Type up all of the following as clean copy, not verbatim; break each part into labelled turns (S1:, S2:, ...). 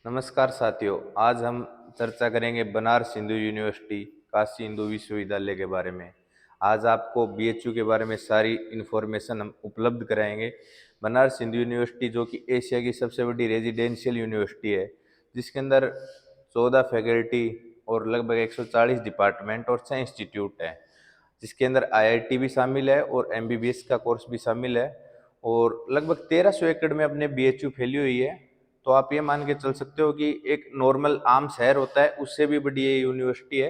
S1: नमस्कार साथियों, आज हम चर्चा करेंगे बनारस हिंदू यूनिवर्सिटी काशी हिंदू विश्वविद्यालय के बारे में। आज आपको बीएचयू के बारे में सारी इन्फॉर्मेशन हम उपलब्ध कराएंगे। बनारस हिंदू यूनिवर्सिटी जो कि एशिया की सबसे बड़ी रेजिडेंशियल यूनिवर्सिटी है, जिसके अंदर 14 फैकल्टी और लगभग 140 डिपार्टमेंट और 6 इंस्टीट्यूट हैं, जिसके अंदर आईआईटी भी शामिल है और एमबीबीएस का कोर्स भी शामिल है। और लगभग 1300 एकड़ में अपने बीएचयू फैली हुई है। तो आप ये मान के चल सकते हो कि एक नॉर्मल आम शहर होता है, उससे भी बड़ी ये यूनिवर्सिटी है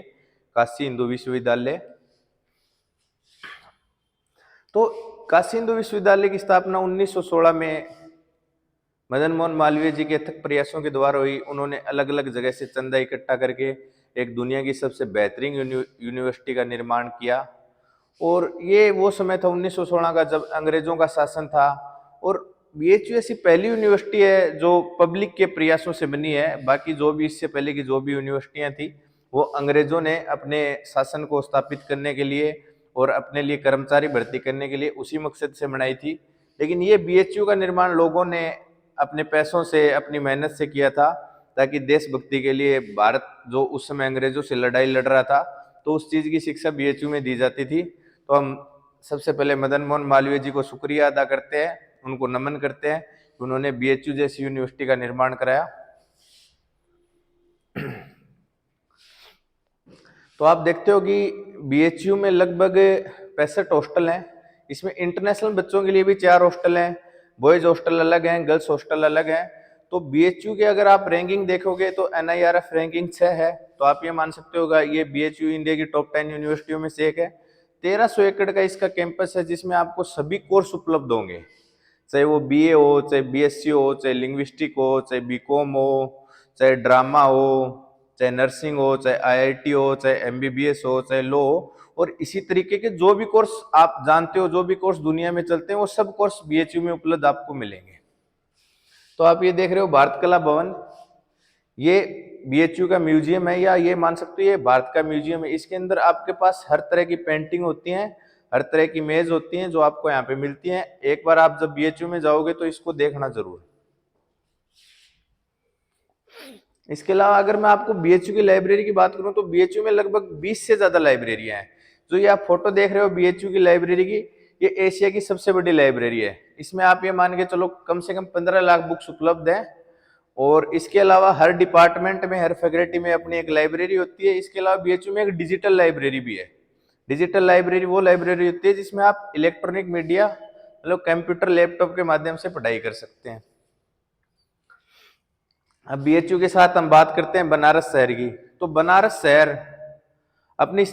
S1: काशी हिंदू विश्वविद्यालय। तो काशी हिंदू विश्वविद्यालय की स्थापना 1916 में मदन मोहन मालवीय जी के अथक प्रयासों के द्वारा हुई। उन्होंने अलग अलग जगह से चंदा इकट्ठा करके एक दुनिया की सबसे बेहतरीन यूनिवर्सिटी का निर्माण किया। और ये वो समय था 1916 का, जब अंग्रेजों का शासन था। और बीएचयू ऐसी पहली यूनिवर्सिटी है जो पब्लिक के प्रयासों से बनी है। बाकी जो भी इससे पहले की जो भी यूनिवर्सिटियां थी, वो अंग्रेजों ने अपने शासन को स्थापित करने के लिए और अपने लिए कर्मचारी भर्ती करने के लिए उसी मकसद से बनाई थी। लेकिन ये बीएचयू का निर्माण लोगों ने अपने पैसों से, अपनी मेहनत से किया था, ताकि देशभक्ति के लिए भारत जो उस समय अंग्रेजों से लड़ाई लड़ रहा था, तो उस चीज की शिक्षा बीएचयू में दी जाती थी। तो हम सबसे पहले मदन मोहन मालवीय जी को शुक्रिया अदा करते हैं, उनको नमन करते हैं कि उन्होंने बीएचयू जैसी यूनिवर्सिटी का निर्माण कराया। तो आप देखते हो कि बीएचयू में लगभग 65 हॉस्टल हैं। इसमें इंटरनेशनल बच्चों के लिए भी 4 हॉस्टल हैं, बॉयज हॉस्टल अलग हैं, गर्ल्स हॉस्टल अलग हैं। तो बीएचयू के अगर आप रैंकिंग देखोगे तो एनआईआरएफ रैंकिंग 6 है। तो आप ये मान सकते होगा ये बीएचयू इंडिया की टॉप 10 यूनिवर्सिटियों में से एक है। 1300 एकड़ का इसका कैंपस है, जिसमें आपको सभी कोर्स उपलब्ध होंगे, चाहे वो बीए हो, चाहे बीएससी हो, चाहे लिंग्विस्टिक हो, चाहे बीकॉम हो, चाहे ड्रामा हो, चाहे नर्सिंग हो, चाहे आईआईटी हो, चाहे एमबीबीएस हो, चाहे लॉ हो। और इसी तरीके के जो भी कोर्स आप जानते हो, जो भी कोर्स दुनिया में चलते हैं, वो सब कोर्स बीएचयू में उपलब्ध आपको मिलेंगे। तो आप ये देख रहे हो भारत कला भवन, ये बीएचयू का म्यूजियम है, या ये मान सकते हो ये भारत का म्यूजियम है। इसके अंदर आपके पास हर तरह की पेंटिंग होती हैं, हर तरह की मेज होती हैं, जो आपको यहाँ पे मिलती हैं। एक बार आप जब बीएचयू में जाओगे तो इसको देखना जरूर। इसके अलावा अगर मैं आपको बीएचयू की लाइब्रेरी की बात करूं तो बीएचयू में लगभग 20 से ज्यादा लाइब्रेरियां हैं। जो ये आप फोटो देख रहे हो बीएचयू की लाइब्रेरी की, ये एशिया की सबसे बड़ी लाइब्रेरी है। इसमें आप ये मान के चलो कम से कम 15 लाख बुक्स उपलब्ध हैं। और इसके अलावा हर डिपार्टमेंट में, हर फैकल्टी में अपनी एक लाइब्रेरी होती है। इसके अलावा बीएचयू में एक डिजिटल लाइब्रेरी भी है। डिजिटल लाइब्रेरी वो लाइब्रेरी होती है जिसमें आप इलेक्ट्रॉनिक मीडिया, मतलब कंप्यूटर, लैपटॉप के माध्यम से पढ़ाई कर सकते हैं। अब बीएचयू के साथ हम बात करते हैं बनारस शहर की। तो बनारस शहर अपनी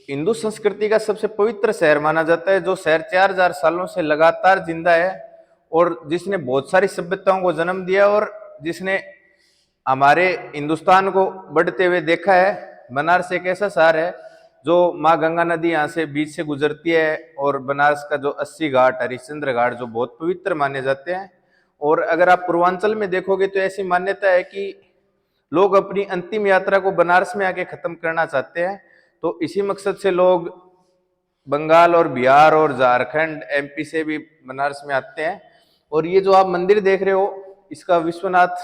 S1: हिंदू संस्कृति का सबसे पवित्र शहर माना जाता है, जो शहर 4000 सालों से लगातार जिंदा है और जिसने बहुत सारी सभ्यताओं को जन्म दिया और जिसने हमारे हिंदुस्तान को बढ़ते हुए देखा है। बनारस एक ऐसा शहर है जो माँ गंगा नदी यहाँ से बीच से गुजरती है, और बनारस का जो 80 घाट, हरिश्चंद्र घाट, जो बहुत पवित्र माने जाते हैं। और अगर आप पूर्वांचल में देखोगे तो ऐसी मान्यता है कि लोग अपनी अंतिम यात्रा को बनारस में आके खत्म करना चाहते हैं। तो इसी मकसद से लोग बंगाल और बिहार और झारखंड, एमपी से भी बनारस में आते हैं। और ये जो आप मंदिर देख रहे हो, इसका विश्वनाथ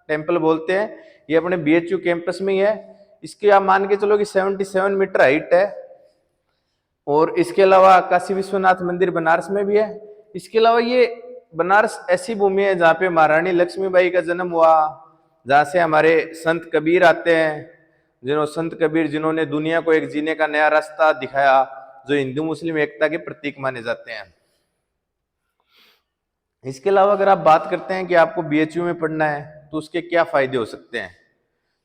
S1: टेम्पल बोलते हैं। ये अपने बीएचयू कैंपस में ही है। इसकी आप मान के चलो कि 77 मीटर हाइट है। और इसके अलावा काशी विश्वनाथ मंदिर बनारस में भी है। इसके अलावा ये बनारस ऐसी भूमि है जहाँ पे महारानी लक्ष्मीबाई का जन्म हुआ, जहाँ से हमारे संत कबीर आते हैं। संत कबीर जिन्होंने दुनिया को एक जीने का नया रास्ता दिखाया, जो हिंदू मुस्लिम एकता के प्रतीक माने जाते हैं। इसके अलावा अगर आप बात करते हैं कि आपको बीएचयू में पढ़ना है तो उसके क्या फायदे हो सकते हैं,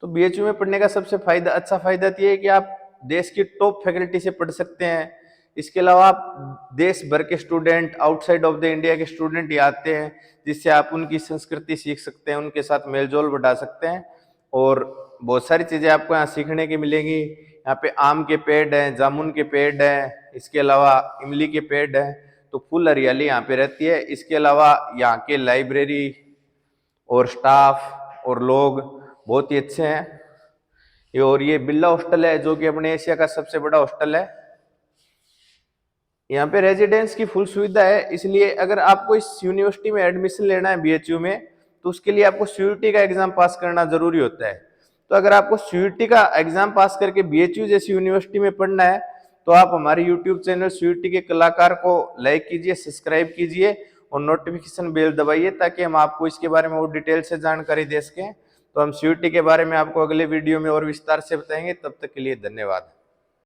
S1: तो बीएचयू में पढ़ने का सबसे अच्छा फायदा ये है कि आप देश की टॉप फैकल्टी से पढ़ सकते हैं। इसके अलावा आप देश भर के student, outside of the India के स्टूडेंट यहाँ आते हैं, जिससे आप उनकी संस्कृति सीख सकते हैं, उनके साथ मेलजोल बढ़ा सकते हैं। और बहुत सारी चीजें आपको यहाँ सीखने की मिलेंगी। यहाँ पे आम के पेड़ हैं, जामुन के पेड़ हैं, इसके अलावा इमली के पेड़ हैं। तो फुल हरियाली यहाँ पे रहती है। इसके अलावा यहाँ के लाइब्रेरी और स्टाफ और लोग बहुत ही अच्छे हैं। और ये बिरला हॉस्टल है, जो कि अपने एशिया का सबसे बड़ा हॉस्टल है। यहाँ पे रेजिडेंस की फुल सुविधा है। इसलिए अगर आपको इस यूनिवर्सिटी में एडमिशन लेना है बीएचयू में, तो उसके लिए आपको सीयूईटी का एग्जाम पास करना जरूरी होता है। तो अगर आपको सीयूईटी का एग्जाम पास करके बीएचयू जैसी यूनिवर्सिटी में पढ़ना है तो आप हमारे यूट्यूब चैनल सीयूईटी के कलाकार को लाइक कीजिए, सब्सक्राइब कीजिए और नोटिफिकेशन बेल दबाइए ताकि हम आपको इसके बारे में और डिटेल से जानकारी दे सकें। तो हम सीयूईटी के बारे में आपको अगले वीडियो में और विस्तार से बताएंगे। तब तक के लिए धन्यवाद।